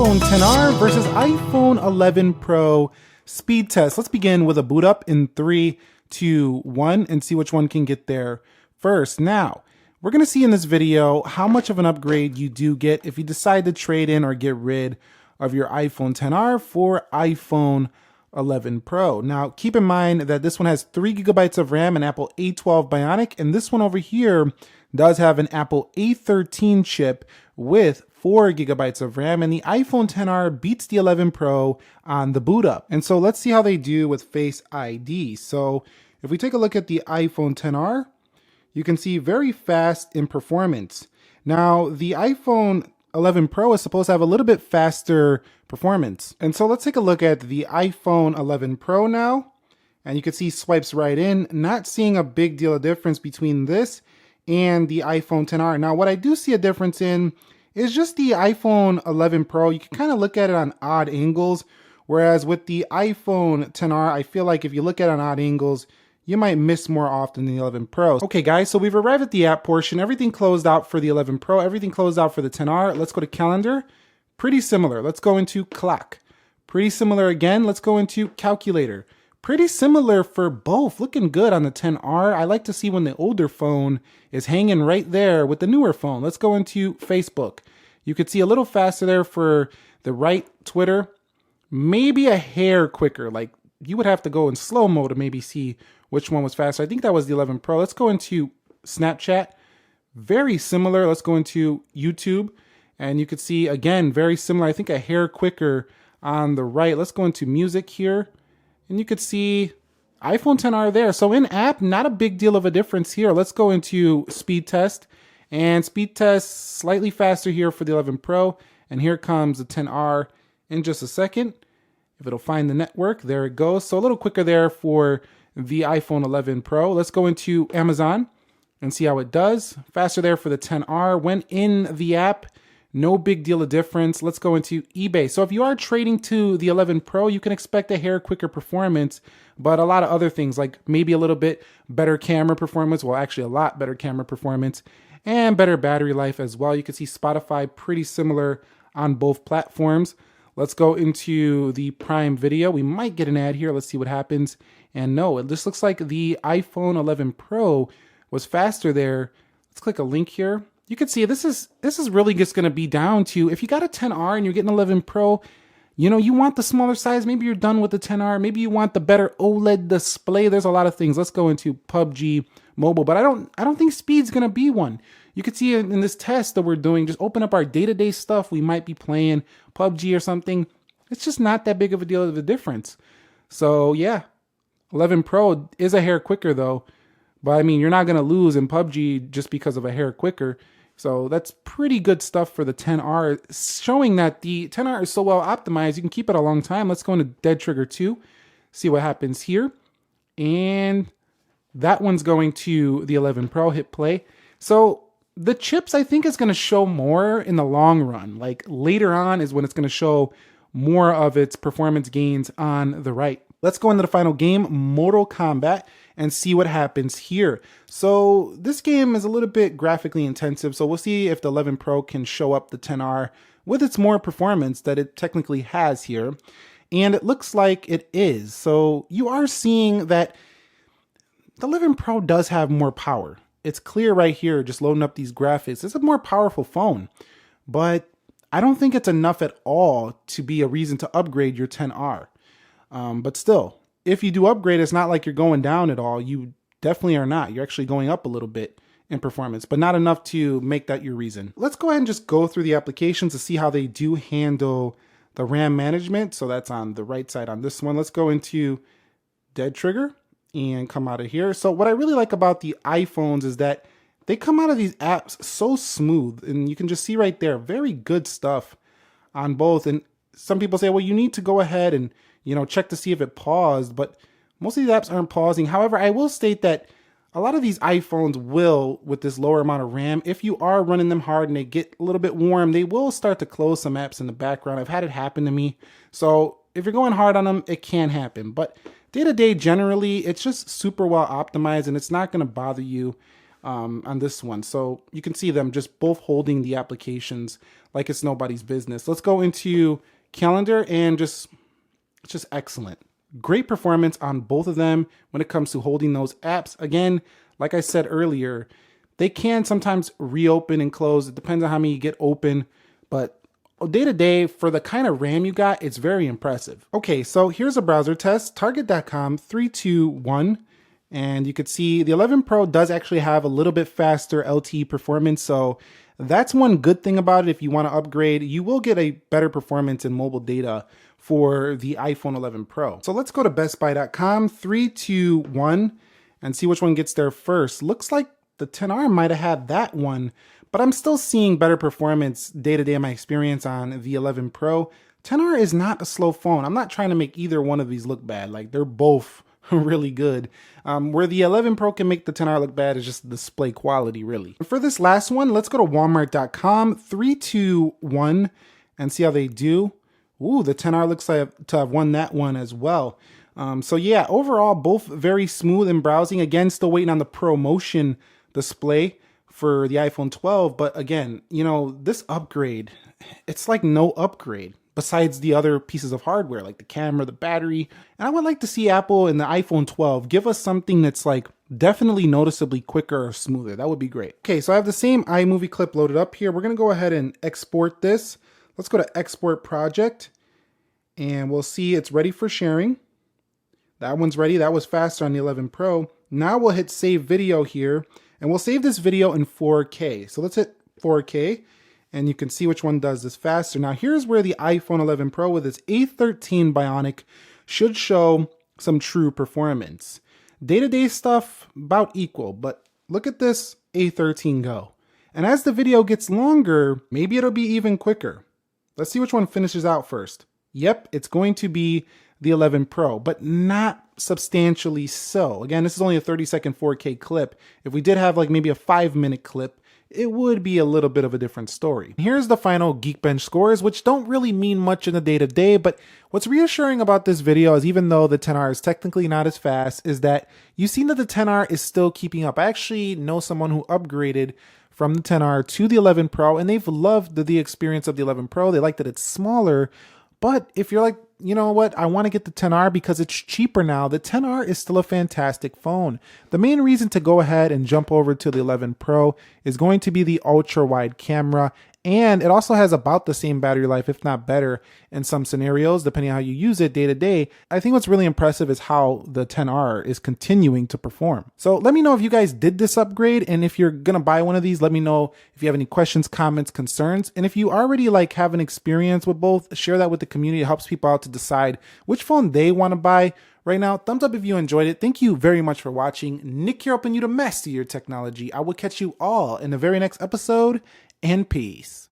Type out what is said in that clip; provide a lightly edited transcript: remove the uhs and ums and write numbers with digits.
iPhone XR versus iPhone 11 Pro speed test. Let's begin with a boot up in 3, 2, 1 and see which one can get there first. Now, we're going to see in this video how much of an upgrade you do get if you decide to trade in or get rid of your iPhone XR for iPhone 11 Pro. Now, keep in mind that this one has 3 gigabytes of RAM, an Apple A12 Bionic, and this one over here does have an Apple A13 chip with 4 gigabytes of RAM, and the iPhone XR beats the 11 Pro on the boot up. And so let's see how they do with Face ID. So if we take a look at the iPhone XR, you can see very fast in performance. Now, the iPhone 11 Pro is supposed to have a little bit faster performance. And so let's take a look at the iPhone 11 Pro now. And you can see swipes right in, not seeing a big deal of difference between this and the iPhone XR. Now, what I do see a difference in is just the iPhone 11 Pro. You can kind of look at it on odd angles, whereas with the iPhone XR, I feel like if you look at it on odd angles, you might miss more often than the 11 Pro. Okay guys, so we've arrived at the app portion. Everything closed out for the 11 Pro, everything closed out for the XR. Let's go to calendar. Pretty similar. Let's go into clock. Pretty similar again. Let's go into calculator. Pretty similar for both. Looking good on the XR. I like to see when the older phone is hanging right there with the newer phone. Let's go into Facebook. You could see a little faster there for the right Twitter. Maybe a hair quicker. Like you would have to go in slow-mo to maybe see which one was faster. I think that was the 11 Pro. Let's go into Snapchat. Very similar. Let's go into YouTube. And you could see, again, very similar. I think a hair quicker on the right. Let's go into music here. And you could see iPhone XR there. So in app, not a big deal of a difference here. Let's go into speed test. And speed test slightly faster here for the 11 Pro. And here comes the XR in just a second. If it'll find the network, there it goes. So a little quicker there for the iPhone 11 Pro. Let's go into Amazon and see how it does. Faster there for the XR. When in the app, no big deal of difference. Let's go into eBay. So if you are trading to the 11 Pro, you can expect a hair quicker performance, but a lot of other things like maybe a little bit better camera performance. Well, actually a lot better camera performance and better battery life as well. You can see Spotify pretty similar on both platforms. Let's go into the Prime Video. We might get an ad here. Let's see what happens. And no, it just looks like the iPhone 11 Pro was faster there. Let's click a link here. You can see this is really just going to be down to if you got a XR and you're getting 11 Pro, you know, you want the smaller size. Maybe you're done with the XR. Maybe you want the better OLED display. There's a lot of things. Let's go into PUBG Mobile, but I don't think speed's going to be one. You can see in this test that we're doing, just open up our day-to-day stuff. We might be playing PUBG or something. It's just not that big of a deal of a difference. So yeah, 11 Pro is a hair quicker though. But I mean, you're not going to lose in PUBG just because of a hair quicker. So that's pretty good stuff for the XR, showing that the XR is so well optimized, you can keep it a long time. Let's go into Dead Trigger 2, see what happens here. And that one's going to the 11 Pro, hit play. So the chips, I think, is going to show more in the long run. Like later on is when it's going to show more of its performance gains on the right. Let's go into the final game, Mortal Kombat, and see what happens here. So this game is a little bit graphically intensive, so we'll see if the 11 Pro can show up the XR with its more performance that it technically has here. And it looks like it is. So you are seeing that the 11 Pro does have more power. It's clear right here, just loading up these graphics. It's a more powerful phone, but I don't think it's enough at all to be a reason to upgrade your XR. But still, if you do upgrade, it's not like you're going down at all. You definitely are not. You're actually going up a little bit in performance, but not enough to make that your reason. Let's go ahead and just go through the applications to see how they do handle the RAM management. So that's on the right side on this one. Let's go into Dead Trigger and come out of here. So what I really like about the iPhones is that they come out of these apps so smooth, and you can just see right there, very good stuff on both. And some people say, well, you need to go ahead and, you know, check to see if it paused, but most of these apps aren't pausing. However, I will state that a lot of these iPhones will, with this lower amount of RAM, if you are running them hard and they get a little bit warm, they will start to close some apps in the background. I've had it happen to me. So if you're going hard on them, it can happen. But day to day, generally, it's just super well optimized and it's not going to bother you. on this one. So you can see them just both holding the applications like it's nobody's business. Let's go into calendar and it's just excellent. Great performance on both of them when it comes to holding those apps. Again, like I said earlier, they can sometimes reopen and close. It depends on how many you get open, but day to day, for the kind of RAM you got, it's very impressive. Okay, so here's a browser test, target.com 321. And you could see the 11 Pro does actually have a little bit faster LTE performance. So that's one good thing about it. If you want to upgrade, you will get a better performance in mobile data for the iPhone 11 Pro. So let's go to bestbuy.com 321 and see which one gets there first. Looks like the 10R might have had that one, but I'm still seeing better performance day to day in my experience on the 11 Pro. 10R is not a slow phone. I'm not trying to make either one of these look bad. Like, they're both really good. Where the 11 Pro can make the 10R look bad is just the display quality, really. For this last one, let's go to walmart.com 321 and see how they do. Ooh, the 10R looks like to have won that one as well. So yeah, overall, both very smooth in browsing. Again, still waiting on the ProMotion display for the iPhone 12. But again, you know, this upgrade, it's like no upgrade besides the other pieces of hardware, like the camera, the battery. And I would like to see Apple in the iPhone 12 give us something that's like definitely noticeably quicker or smoother. That would be great. Okay, so I have the same iMovie clip loaded up here. We're gonna go ahead and export this. Let's go to export project and we'll see it's ready for sharing. That one's ready. That was faster on the 11 Pro. Now we'll hit save video here and we'll save this video in 4K. So let's hit 4K and you can see which one does this faster. Now here's where the iPhone 11 Pro with its A13 Bionic should show some true performance. Day-to-day stuff about equal, but look at this A13 Go. And as the video gets longer, maybe it'll be even quicker. Let's see which one finishes out first. Yep, it's going to be the 11 Pro, but not substantially so. Again, this is only a 30-second 4K clip. If we did have like maybe a 5-minute clip, it would be a little bit of a different story. Here's the final Geekbench scores, which don't really mean much in the day-to-day, but what's reassuring about this video is even though the 10R is technically not as fast, is that you've seen that the 10R is still keeping up. I actually know someone who upgraded from the 10R to the 11 Pro, and they've loved the experience of the 11 Pro. They like that it's smaller, but if you're like, you know what, I want to get the 10R because it's cheaper now, the 10R is still a fantastic phone. The main reason to go ahead and jump over to the 11 Pro is going to be the ultra wide camera, and it also has about the same battery life, if not better, in some scenarios, depending on how you use it day to day. I think what's really impressive is how the 10R is continuing to perform. So let me know if you guys did this upgrade, and if you're gonna buy one of these, let me know if you have any questions, comments, concerns. And if you already like have an experience with both, share that with the community. It helps people out to decide which phone they want to buy. Right now, thumbs up if you enjoyed it. Thank you very much for watching. Nick here, helping you to master your technology. I will catch you all in the very next episode, and peace.